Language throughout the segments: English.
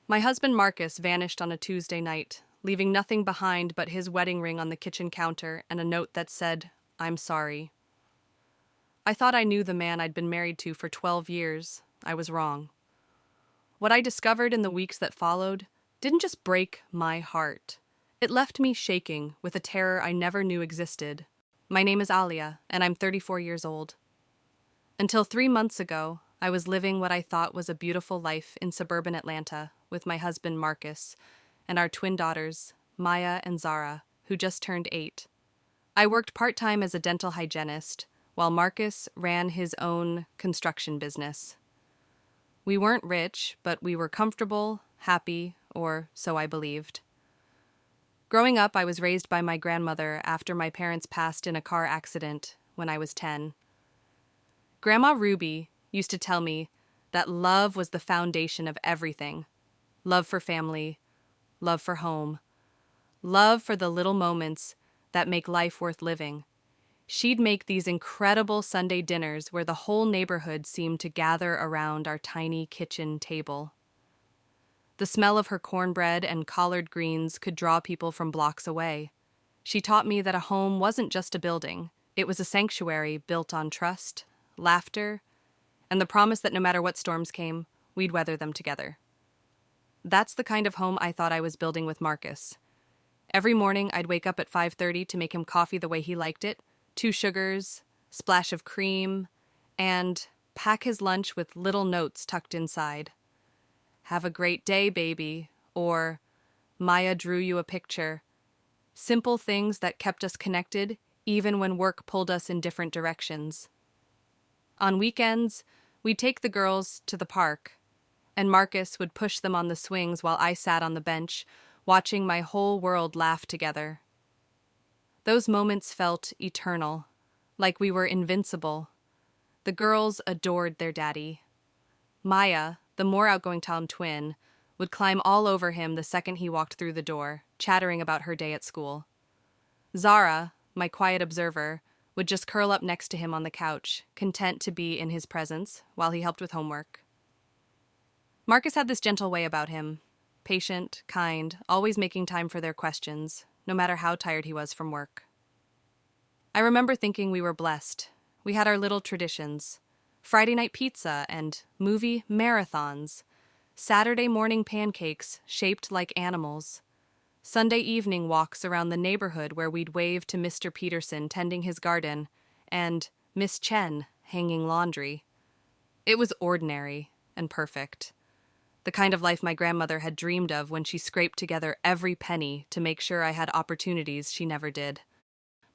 My husband Marcus vanished on a Tuesday night, leaving nothing behind but his wedding ring on the kitchen counter and a note that said, "I'm sorry." I thought I knew the man I'd been married to for 12 years. I was wrong. What I discovered in the weeks that followed didn't just break my heart. It left me shaking with a terror I never knew existed. My name is Alia, and I'm 34 years old. Until 3 months ago, I was living what I thought was a beautiful life in suburban Atlanta with my husband Marcus and our twin daughters, Maya and Zara, who just turned 8. I worked part-time as a dental hygienist, while Marcus ran his own construction business. We weren't rich, but we were comfortable, happy, or so I believed. Growing up, I was raised by my grandmother after my parents passed in a car accident when I was 10. Grandma Ruby used to tell me that love was the foundation of everything. Love for family, love for home, love for the little moments that make life worth living. She'd make these incredible Sunday dinners where the whole neighborhood seemed to gather around our tiny kitchen table. The smell of her cornbread and collard greens could draw people from blocks away. She taught me that a home wasn't just a building. It was a sanctuary built on trust, laughter, and the promise that no matter what storms came, we'd weather them together. That's the kind of home I thought I was building with Marcus. Every morning, I'd wake up at 5:30 to make him coffee the way he liked it, 2 sugars, splash of cream, and pack his lunch with little notes tucked inside. "Have a great day, baby," or "Maya drew you a picture." Simple things that kept us connected even when work pulled us in different directions. On weekends, we'd take the girls to the park, and Marcus would push them on the swings while I sat on the bench, watching my whole world laugh together. Those moments felt eternal, like we were invincible. The girls adored their daddy. Maya, the more outgoing Tom twin, would climb all over him the second he walked through the door, chattering about her day at school. Zara, my quiet observer, would just curl up next to him on the couch, content to be in his presence while he helped with homework. Marcus had this gentle way about him, patient, kind, always making time for their questions, no matter how tired he was from work. I remember thinking we were blessed. We had our little traditions: Friday night pizza and movie marathons, Saturday morning pancakes shaped like animals, Sunday evening walks around the neighborhood where we'd wave to Mr. Peterson tending his garden and Miss Chen hanging laundry. It was ordinary and perfect. The kind of life my grandmother had dreamed of when she scraped together every penny to make sure I had opportunities she never did.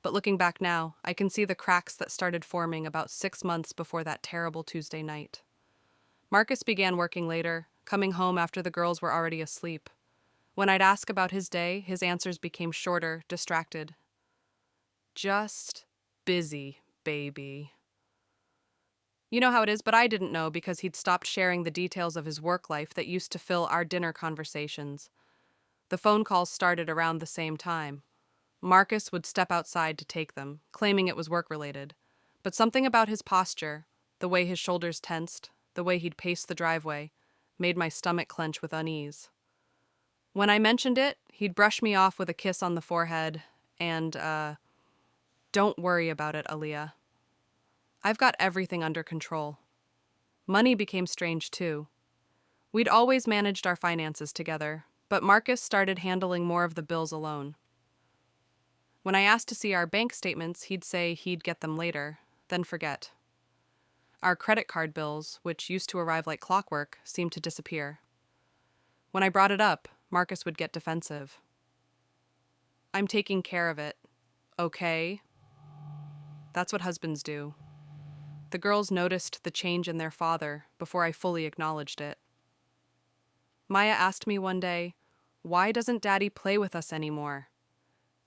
But looking back now, I can see the cracks that started forming about 6 months before that terrible Tuesday night. Marcus began working later, coming home after the girls were already asleep. When I'd ask about his day, his answers became shorter, distracted. "Just busy, baby." You know how it is, but I didn't know because he'd stopped sharing the details of his work life that used to fill our dinner conversations. The phone calls started around the same time. Marcus would step outside to take them, claiming it was work-related. But something about his posture, the way his shoulders tensed, the way he'd pace the driveway, made my stomach clench with unease. When I mentioned it, he'd brush me off with a kiss on the forehead and, "Don't worry about it, Aaliyah. I've got everything under control." Money became strange, too. We'd always managed our finances together, but Marcus started handling more of the bills alone. When I asked to see our bank statements, he'd say he'd get them later, then forget. Our credit card bills, which used to arrive like clockwork, seemed to disappear. When I brought it up, Marcus would get defensive. "I'm taking care of it, okay?" That's what husbands do. The girls noticed the change in their father before I fully acknowledged it. Maya asked me one day, "Why doesn't Daddy play with us anymore?"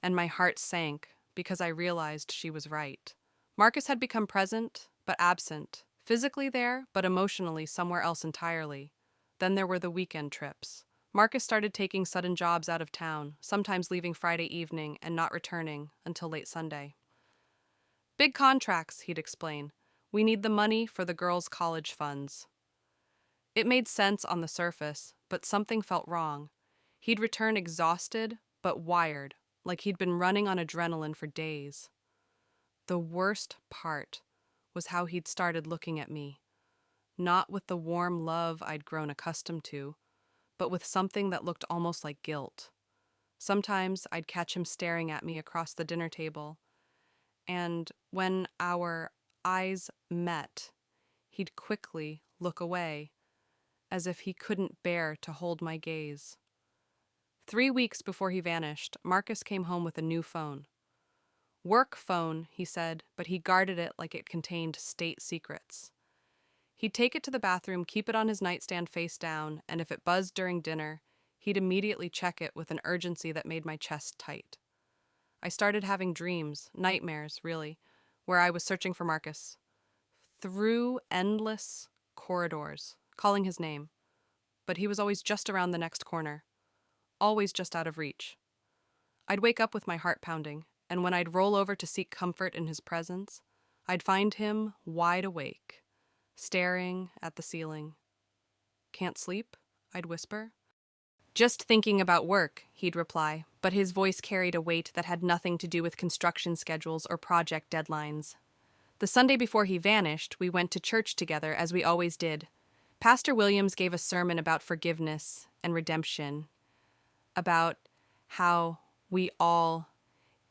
And my heart sank because I realized she was right. Marcus had become present, but absent, physically there, but emotionally somewhere else entirely. Then there were the weekend trips. Marcus started taking sudden jobs out of town, sometimes leaving Friday evening and not returning until late Sunday. "Big contracts," he'd explain. "We need the money for the girls' college funds." It made sense on the surface, but something felt wrong. He'd returned exhausted, but wired, like he'd been running on adrenaline for days. The worst part was how he'd started looking at me, not with the warm love I'd grown accustomed to, but with something that looked almost like guilt. Sometimes I'd catch him staring at me across the dinner table, and when our eyes met, he'd quickly look away, as if he couldn't bear to hold my gaze. 3 weeks before he vanished, Marcus came home with a new phone. Work phone, he said, but he guarded it like it contained state secrets. He'd take it to the bathroom, keep it on his nightstand face down, and if it buzzed during dinner, he'd immediately check it with an urgency that made my chest tight. I started having dreams, nightmares, really, where I was searching for Marcus. Through endless corridors, calling his name. But he was always just around the next corner, always just out of reach. I'd wake up with my heart pounding, and when I'd roll over to seek comfort in his presence, I'd find him wide awake, staring at the ceiling. "Can't sleep?" I'd whisper. "Just thinking about work," he'd reply, but his voice carried a weight that had nothing to do with construction schedules or project deadlines. The Sunday before he vanished, we went to church together, as we always did. Pastor Williams gave a sermon about forgiveness and redemption, about how we all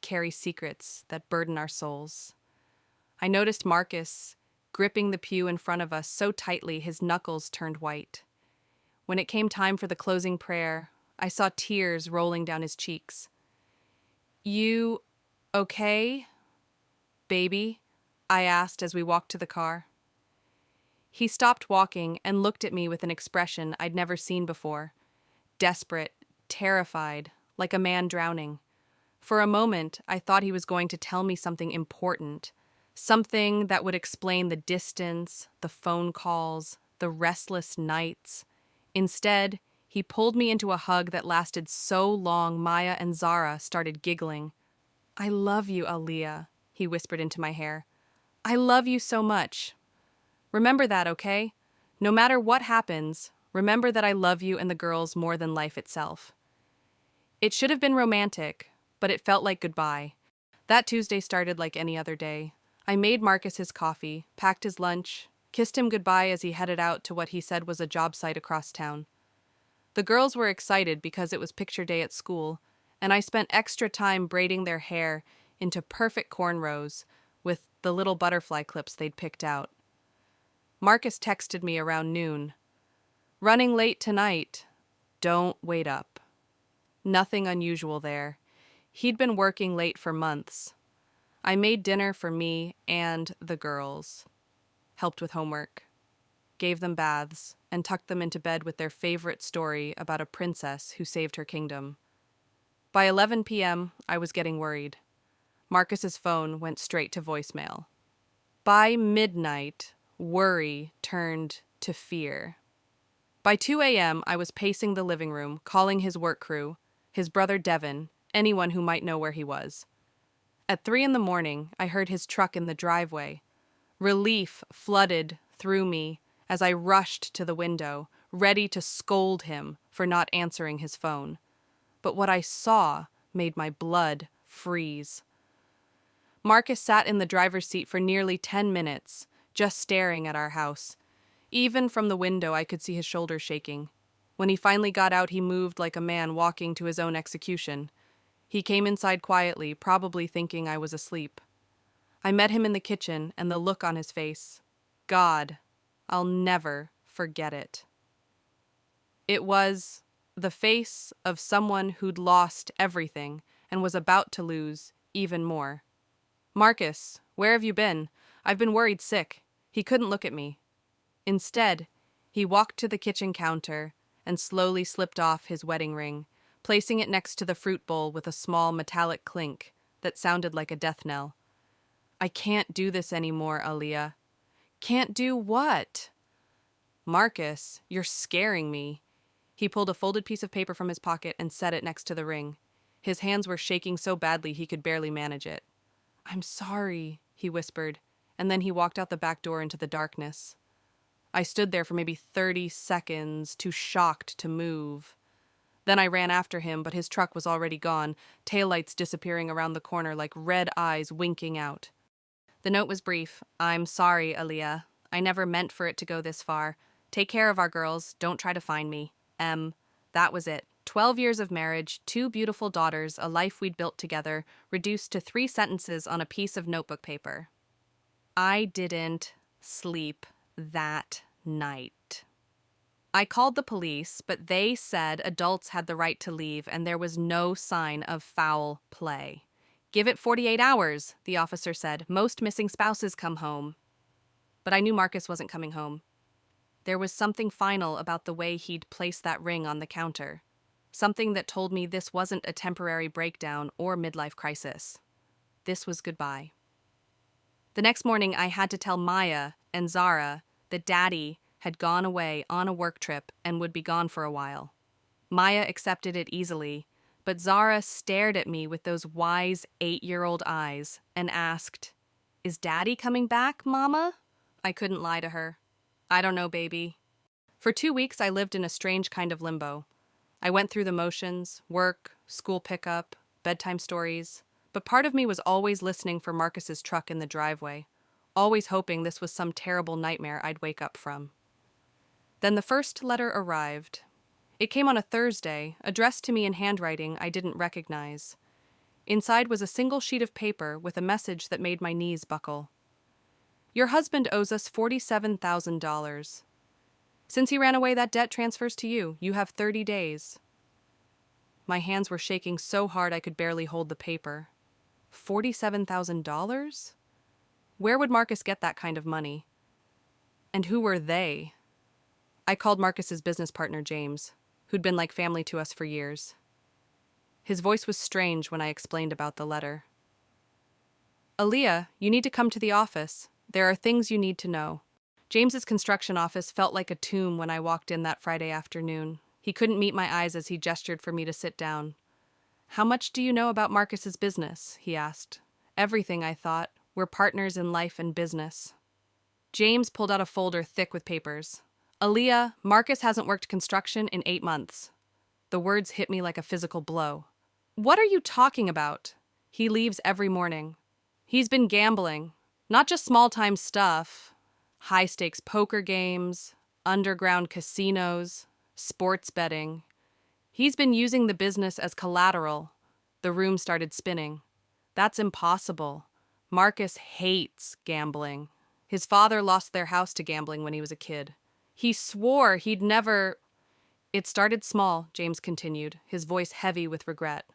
carry secrets that burden our souls. I noticed Marcus gripping the pew in front of us so tightly his knuckles turned white. When it came time for the closing prayer, I saw tears rolling down his cheeks. "You okay, baby?" I asked as we walked to the car. He stopped walking and looked at me with an expression I'd never seen before. Desperate, terrified, like a man drowning. For a moment, I thought he was going to tell me something important, something that would explain the distance, the phone calls, the restless nights. Instead, he pulled me into a hug that lasted so long Maya and Zara started giggling. "I love you, Aaliyah," he whispered into my hair. "I love you so much. Remember that, okay? No matter what happens, remember that I love you and the girls more than life itself." It should have been romantic, but it felt like goodbye. That Tuesday started like any other day. I made Marcus his coffee, packed his lunch, kissed him goodbye as he headed out to what he said was a job site across town. The girls were excited because it was picture day at school, and I spent extra time braiding their hair into perfect cornrows with the little butterfly clips they'd picked out. Marcus texted me around noon. "Running late tonight. Don't wait up." Nothing unusual there. He'd been working late for months. I made dinner for me and the girls, helped with homework, gave them baths, and tucked them into bed with their favorite story about a princess who saved her kingdom. By 11 p.m., I was getting worried. Marcus's phone went straight to voicemail. By midnight, worry turned to fear. By 2 a.m., I was pacing the living room, calling his work crew, his brother Devin, anyone who might know where he was. At 3 in the morning, I heard his truck in the driveway. Relief flooded through me as I rushed to the window, ready to scold him for not answering his phone. But what I saw made my blood freeze. Marcus sat in the driver's seat for nearly 10 minutes, just staring at our house. Even from the window, I could see his shoulders shaking. When he finally got out, he moved like a man walking to his own execution. He came inside quietly, probably thinking I was asleep. I met him in the kitchen, and the look on his face. God, I'll never forget it. It was the face of someone who'd lost everything and was about to lose even more. "Marcus, where have you been? I've been worried sick." He couldn't look at me. Instead, he walked to the kitchen counter and slowly slipped off his wedding ring, placing it next to the fruit bowl with a small metallic clink that sounded like a death knell. "I can't do this anymore, Aaliyah." "Can't do what?" "Marcus, you're scaring me." He pulled a folded piece of paper from his pocket and set it next to the ring. His hands were shaking so badly he could barely manage it. "I'm sorry," he whispered, and then he walked out the back door into the darkness. I stood there for maybe 30 seconds, too shocked to move. Then I ran after him, but his truck was already gone, taillights disappearing around the corner like red eyes winking out. The note was brief. I'm sorry, Aaliyah. I never meant for it to go this far. Take care of our girls. Don't try to find me. M. That was it. 12 years of marriage, 2 beautiful daughters, a life we'd built together, reduced to 3 sentences on a piece of notebook paper. I didn't sleep that night. I called the police, but they said adults had the right to leave and there was no sign of foul play. Give it 48 hours, the officer said. Most missing spouses come home. But I knew Marcus wasn't coming home. There was something final about the way he'd placed that ring on the counter. Something that told me this wasn't a temporary breakdown or midlife crisis. This was goodbye. The next morning, I had to tell Maya and Zara that Daddy had gone away on a work trip and would be gone for a while. Maya accepted it easily, but Zara stared at me with those wise 8-year-old eyes and asked, "Is Daddy coming back, Mama?" I couldn't lie to her. I don't know, baby. For 2 weeks, I lived in a strange kind of limbo. I went through the motions, work, school pickup, bedtime stories, but part of me was always listening for Marcus's truck in the driveway, always hoping this was some terrible nightmare I'd wake up from. Then the first letter arrived. It came on a Thursday, addressed to me in handwriting I didn't recognize. Inside was a single sheet of paper with a message that made my knees buckle. Your husband owes us $47,000. Since he ran away, that debt transfers to you. You have 30 days. My hands were shaking so hard I could barely hold the paper. $47,000? Where would Marcus get that kind of money? And who were they? I called Marcus's business partner, James, who'd been like family to us for years. His voice was strange when I explained about the letter. Aaliyah, you need to come to the office. There are things you need to know. James's construction office felt like a tomb when I walked in that Friday afternoon. He couldn't meet my eyes as he gestured for me to sit down. How much do you know about Marcus's business? He asked. Everything, I thought. We're partners in life and business. James pulled out a folder thick with papers. Aaliyah, Marcus hasn't worked construction in 8 months. The words hit me like a physical blow. What are you talking about? He leaves every morning. He's been gambling. Not just small-time stuff. High-stakes poker games, underground casinos, sports betting. He's been using the business as collateral. The room started spinning. That's impossible. Marcus hates gambling. His father lost their house to gambling when he was a kid. He swore he'd never... It started small, James continued, his voice heavy with regret.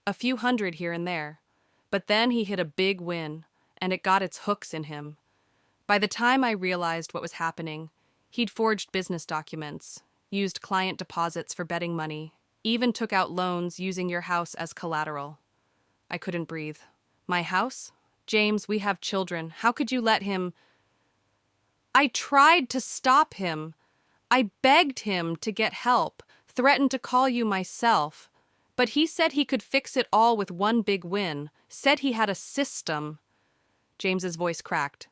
A few hundred here and there. But then he hit a big win, and it got its hooks in him. By the time I realized what was happening, he'd forged business documents, used client deposits for betting money, even took out loans using your house as collateral. I couldn't breathe. My house? James, we have children. How could you let him... I tried to stop him. I begged him to get help, threatened to call you myself. But he said he could fix it all with one big win, said he had a system. James's voice cracked.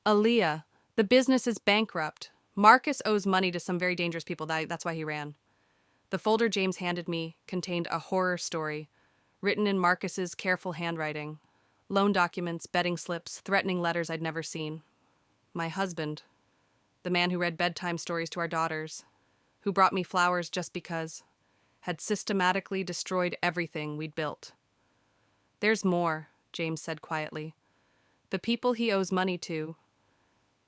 Aaliyah, the business is bankrupt. Marcus owes money to some very dangerous people. That's why he ran. The folder James handed me contained a horror story, written in Marcus's careful handwriting. Loan documents, betting slips, threatening letters I'd never seen. My husband, the man who read bedtime stories to our daughters, who brought me flowers just because, had systematically destroyed everything we'd built. There's more, James said quietly. The people he owes money to,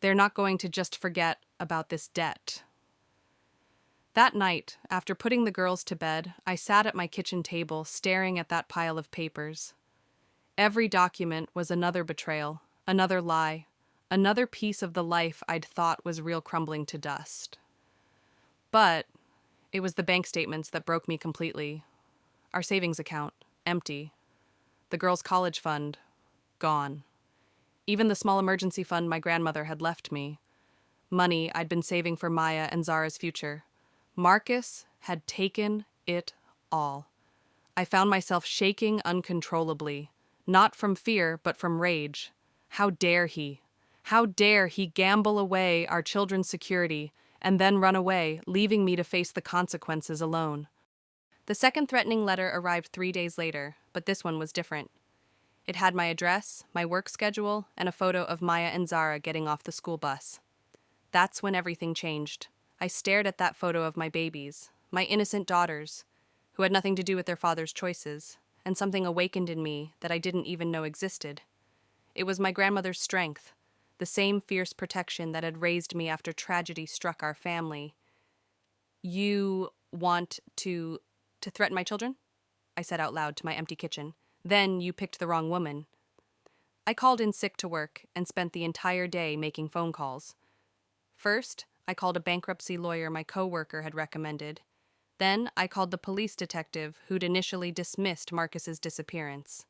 they're not going to just forget about this debt. That night, after putting the girls to bed, I sat at my kitchen table staring at that pile of papers. Every document was another betrayal, another lie, another piece of the life I'd thought was real crumbling to dust. But it was the bank statements that broke me completely. Our savings account, empty. The girls' college fund, gone. Even the small emergency fund my grandmother had left me. Money I'd been saving for Maya and Zara's future. Marcus had taken it all. I found myself shaking uncontrollably, not from fear, but from rage. How dare he? How dare he gamble away our children's security and then run away, leaving me to face the consequences alone? The second threatening letter arrived 3 days later, but this one was different. It had my address, my work schedule, and a photo of Maya and Zara getting off the school bus. That's when everything changed. I stared at that photo of my babies, my innocent daughters, who had nothing to do with their father's choices, and something awakened in me that I didn't even know existed. It was my grandmother's strength, the same fierce protection that had raised me after tragedy struck our family. You want to threaten my children? I said out loud to my empty kitchen. Then you picked the wrong woman. I called in sick to work and spent the entire day making phone calls. First, I called a bankruptcy lawyer my coworker had recommended. Then I called the police detective who'd initially dismissed Marcus's disappearance.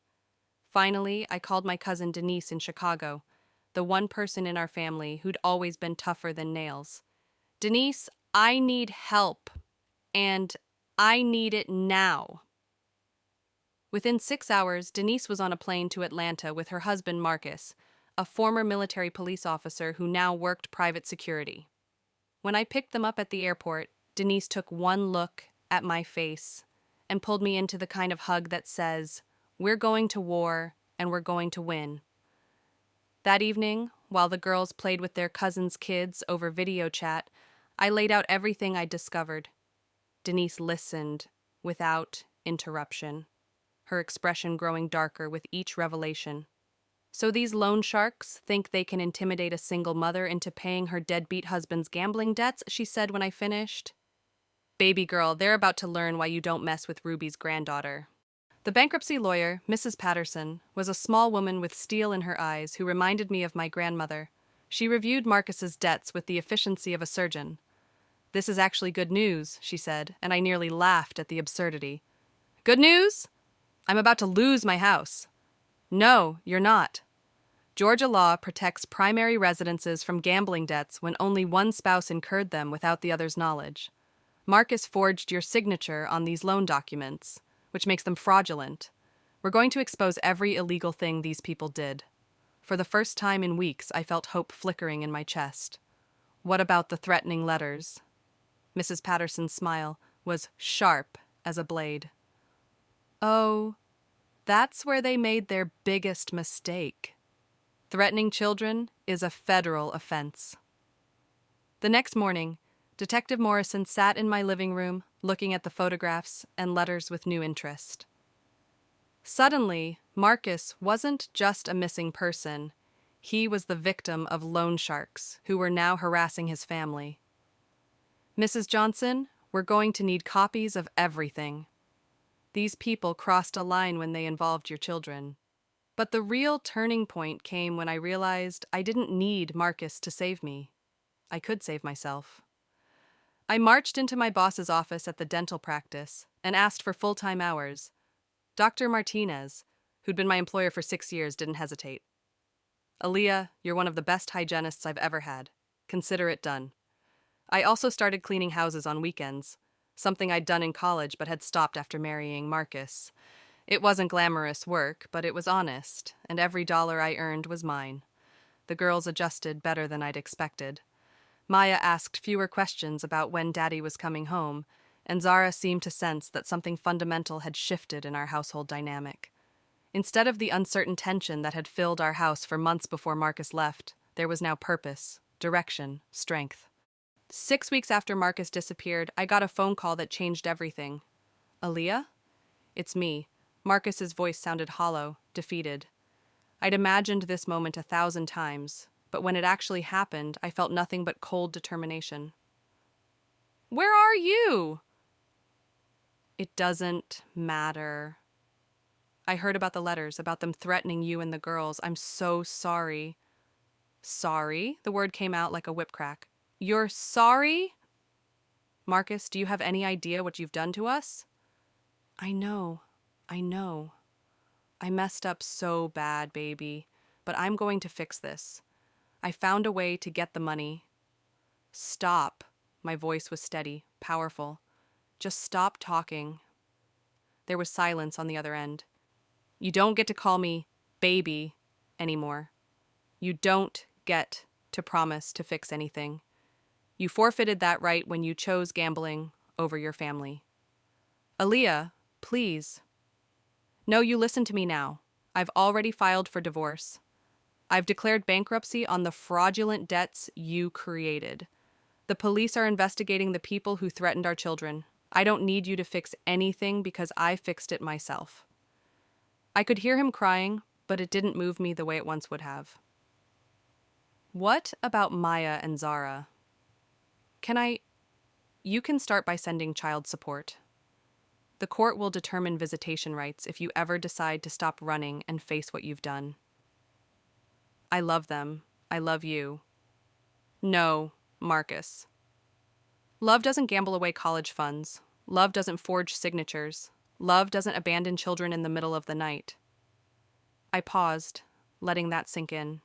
Finally, I called my cousin Denise in Chicago, the one person in our family who'd always been tougher than nails. Denise, I need help, and I need it now. Within 6 hours, Denise was on a plane to Atlanta with her husband Marcus, a former military police officer who now worked private security. When I picked them up at the airport, Denise took one look at my face and pulled me into the kind of hug that says, "We're going to war, and we're going to win." That evening, while the girls played with their cousins' kids over video chat, I laid out everything I'd discovered. Denise listened without interruption, her expression growing darker with each revelation. So these loan sharks think they can intimidate a single mother into paying her deadbeat husband's gambling debts, she said when I finished. Baby girl, they're about to learn why you don't mess with Ruby's granddaughter. The bankruptcy lawyer, Mrs. Patterson, was a small woman with steel in her eyes who reminded me of my grandmother. She reviewed Marcus's debts with the efficiency of a surgeon. "This is actually good news," she said, and I nearly laughed at the absurdity. "Good news? I'm about to lose my house." "No, you're not. Georgia law protects primary residences from gambling debts when only one spouse incurred them without the other's knowledge. Marcus forged your signature on these loan documents, which makes them fraudulent. We're going to expose every illegal thing these people did." For the first time in weeks, I felt hope flickering in my chest. "What about the threatening letters?" Mrs. Patterson's smile was sharp as a blade. "Oh, that's where they made their biggest mistake. Threatening children is a federal offense." The next morning, Detective Morrison sat in my living room, looking at the photographs and letters with new interest. Suddenly, Marcus wasn't just a missing person. He was the victim of loan sharks who were now harassing his family. "Mrs. Johnson, we're going to need copies of everything. These people crossed a line when they involved your children." But the real turning point came when I realized I didn't need Marcus to save me. I could save myself. I marched into my boss's office at the dental practice and asked for full-time hours. Dr. Martinez, who'd been my employer for 6 years, didn't hesitate. "Aaliyah, you're one of the best hygienists I've ever had. Consider it done." I also started cleaning houses on weekends, something I'd done in college but had stopped after marrying Marcus. It wasn't glamorous work, but it was honest, and every dollar I earned was mine. The girls adjusted better than I'd expected. Maya asked fewer questions about when Daddy was coming home, and Zara seemed to sense that something fundamental had shifted in our household dynamic. Instead of the uncertain tension that had filled our house for months before Marcus left, there was now purpose, direction, strength. 6 weeks after Marcus disappeared, I got a phone call that changed everything. "Aaliyah?" "It's me." Marcus's voice sounded hollow, defeated. I'd imagined this moment 1,000 times, but when it actually happened, I felt nothing but cold determination. "Where are you?" "It doesn't matter. I heard about the letters, about them threatening you and the girls. I'm so sorry." "Sorry?" The word came out like a whip crack. "You're sorry? Marcus, do you have any idea what you've done to us?" I know. I messed up so bad, baby, but I'm going to fix this. I found a way to get the money." "Stop." My voice was steady, powerful. "Just stop talking." There was silence on the other end. "You don't get to call me baby anymore. You don't get to promise to fix anything. You forfeited that right when you chose gambling over your family. Aaliyah, please. No, you listen to me now. I've already filed for divorce. I've declared bankruptcy on the fraudulent debts you created. The police are investigating the people who threatened our children. I don't need you to fix anything because I fixed it myself. I could hear him crying, but it didn't move me the way it once would have. What about Maya and Zara? You can start by sending child support. The court will determine visitation rights if you ever decide to stop running and face what you've done. I love them. I love you. No, Marcus. Love doesn't gamble away college funds. Love doesn't forge signatures. Love doesn't abandon children in the middle of the night. I paused, letting that sink in.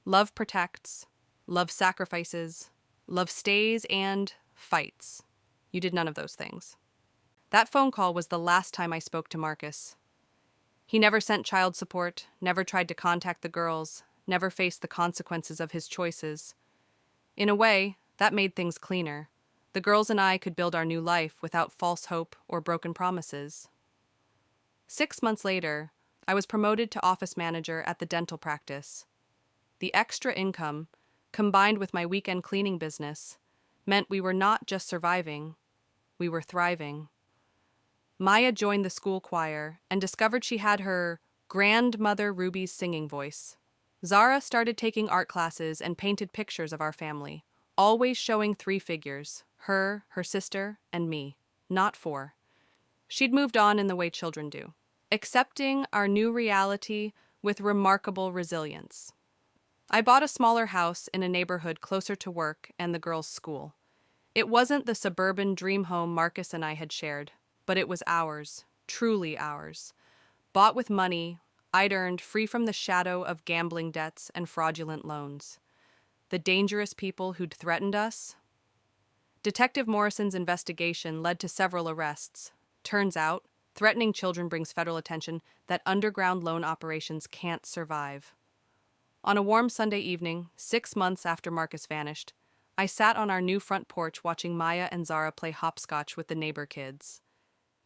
Love protects. Love sacrifices. Love stays and fights. You did none of those things. That phone call was the last time I spoke to Marcus. He never sent child support, never tried to contact the girls, never faced the consequences of his choices. In a way, that made things cleaner. The girls and I could build our new life without false hope or broken promises. 6 months later, I was promoted to office manager at the dental practice. The extra income, combined with my weekend cleaning business, meant we were not just surviving, we were thriving. Maya joined the school choir and discovered she had her grandmother Ruby's singing voice. Zara started taking art classes and painted pictures of our family, always showing 3 figures, her sister, and me, not 4. She'd moved on in the way children do, accepting our new reality with remarkable resilience. I bought a smaller house in a neighborhood closer to work and the girls' school. It wasn't the suburban dream home Marcus and I had shared, but it was ours, truly ours. Bought with money I'd earned free from the shadow of gambling debts and fraudulent loans. The dangerous people who'd threatened us? Detective Morrison's investigation led to several arrests. Turns out, threatening children brings federal attention that underground loan operations can't survive. On a warm Sunday evening, 6 months after Marcus vanished, I sat on our new front porch watching Maya and Zara play hopscotch with the neighbor kids.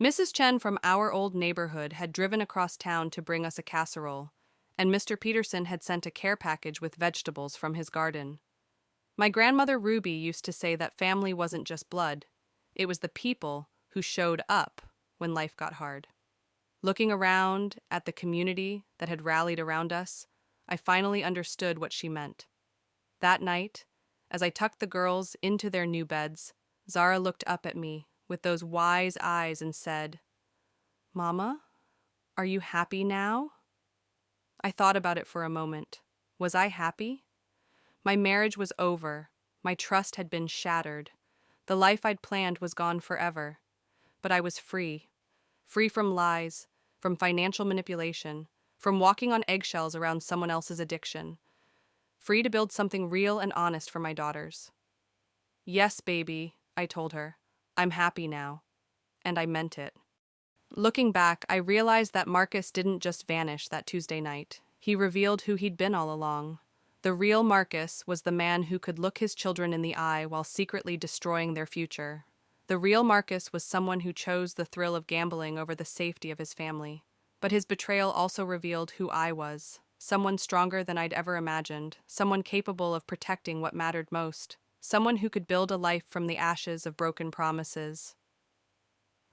Mrs. Chen from our old neighborhood had driven across town to bring us a casserole, and Mr. Peterson had sent a care package with vegetables from his garden. My grandmother Ruby used to say that family wasn't just blood, it was the people who showed up when life got hard. Looking around at the community that had rallied around us, I finally understood what she meant. That night, as I tucked the girls into their new beds, Zara looked up at me with those wise eyes and said, "Mama, are you happy now?" I thought about it for a moment. Was I happy? My marriage was over. My trust had been shattered. The life I'd planned was gone forever. But I was free. Free from lies, from financial manipulation, from walking on eggshells around someone else's addiction. Free to build something real and honest for my daughters. "Yes, baby," I told her. "I'm happy now." And I meant it. Looking back, I realized that Marcus didn't just vanish that Tuesday night. He revealed who he'd been all along. The real Marcus was the man who could look his children in the eye while secretly destroying their future. The real Marcus was someone who chose the thrill of gambling over the safety of his family. But his betrayal also revealed who I was. Someone stronger than I'd ever imagined. Someone capable of protecting what mattered most. Someone who could build a life from the ashes of broken promises.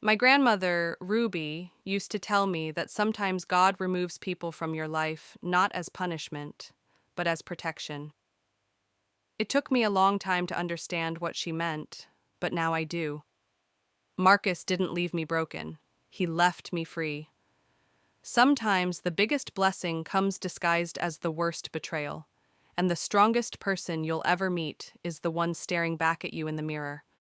My grandmother, Ruby, used to tell me that sometimes God removes people from your life not as punishment, but as protection. It took me a long time to understand what she meant, but now I do. Marcus didn't leave me broken. He left me free. Sometimes the biggest blessing comes disguised as the worst betrayal, and the strongest person you'll ever meet is the one staring back at you in the mirror,